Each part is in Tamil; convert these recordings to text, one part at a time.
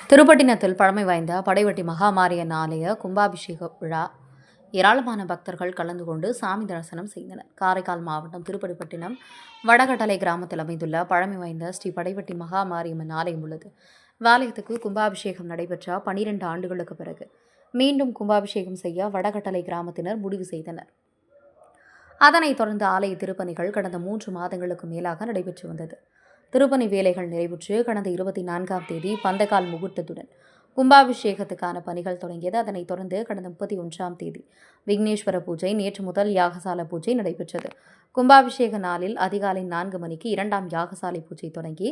திருப்பட்டினத்தில் பழமை வாய்ந்த படைவெட்டி மகாமாரியன் ஆலய கும்பாபிஷேக விழா ஏராளமான பக்தர்கள் கலந்து கொண்டு சாமி தரிசனம் செய்தனர். காரைக்கால் மாவட்டம் திருப்பட்டினம் வடகட்டளை கிராமத்தில் அமைந்துள்ள பழமை வாய்ந்த ஸ்ரீ படைவெட்டி மகாமாரியம்மன் ஆலயம் உள்ளது. ஆலயத்துக்கு கும்பாபிஷேகம் நடைபெற்ற 12 ஆண்டுகளுக்கு பிறகு மீண்டும் கும்பாபிஷேகம் செய்ய வடகட்டளை கிராமத்தினர் முடிவு செய்தனர். அதனைத் தொடர்ந்து ஆலய திருப்பணிகள் கடந்த 3 மாதங்களுக்கு மேலாக நடைபெற்று வந்தது. திருப்பணி வேலைகள் நிறைவுற்று கடந்த 24ஆம் தேதி பந்தகால் முகூர்த்தத்துடன் கும்பாபிஷேகத்துக்கான பணிகள் தொடங்கியது. அதனைத் தொடர்ந்து கடந்த 31ஆம் தேதி விக்னேஸ்வர பூஜை, நேற்று முதல் யாகசால பூஜை நடைபெற்றது. கும்பாபிஷேக நாளில் அதிகாலை 4 மணிக்கு 2ஆம் யாகசாலை பூஜை தொடங்கி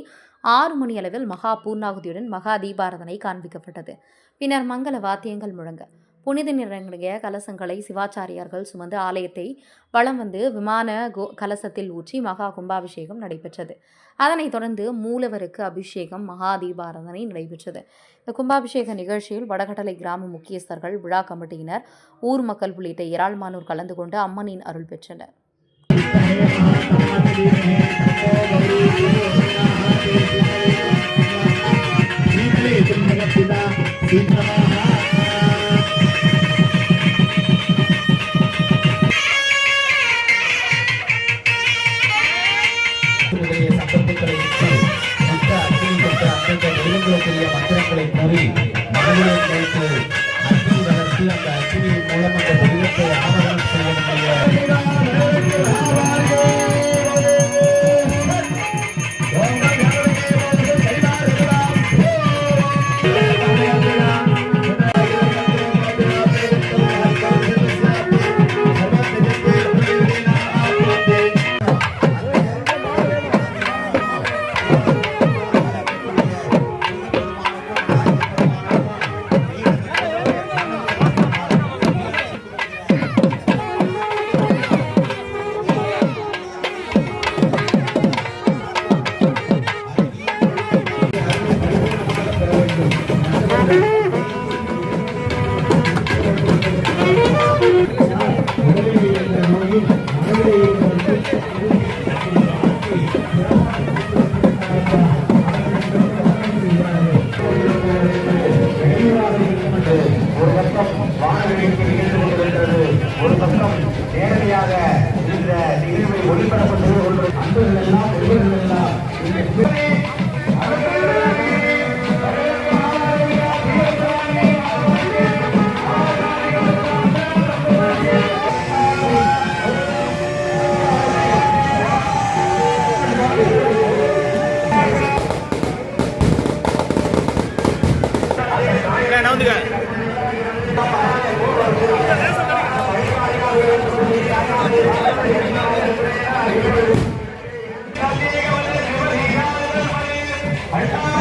6 மணி அளவில் மகா பூர்ணாகுதியுடன் மகா தீபாரதனை காண்பிக்கப்பட்டது. பின்னர் மங்கள வாத்தியங்கள் முழங்க புனித நிறங்கிய கலசங்களை சிவாச்சாரியார்கள் சுமந்து ஆலயத்தை வலம் வந்து விமான கலசத்தில் ஊற்றி மகா கும்பாபிஷேகம் நடைபெற்றது. அதனைத் தொடர்ந்து மூலவருக்கு அபிஷேகம், மகா தீபாரதனை நடைபெற்றது. இந்த கும்பாபிஷேக நிகழ்ச்சியில் வடகட்டளை கிராம முக்கியஸ்தர்கள், விழா கமிட்டியினர், ஊர் மக்கள் உள்ளிட்ட ஏராளமானோர் கலந்து கொண்டு அம்மனின் அருள் பெற்றனர். மந்திரங்களை கூறி மனதிலே வைத்து அக்னி வளர்த்து அந்த அக்னியின் மூலம் அந்த தெய்வத்தை ஆராதனை செய்ய ஒரு பக்கம் நேரடியாக இந்த நிகழ்வை ஒளிபரப்பது அன்பர்கள் எல்லாம் அடுத்த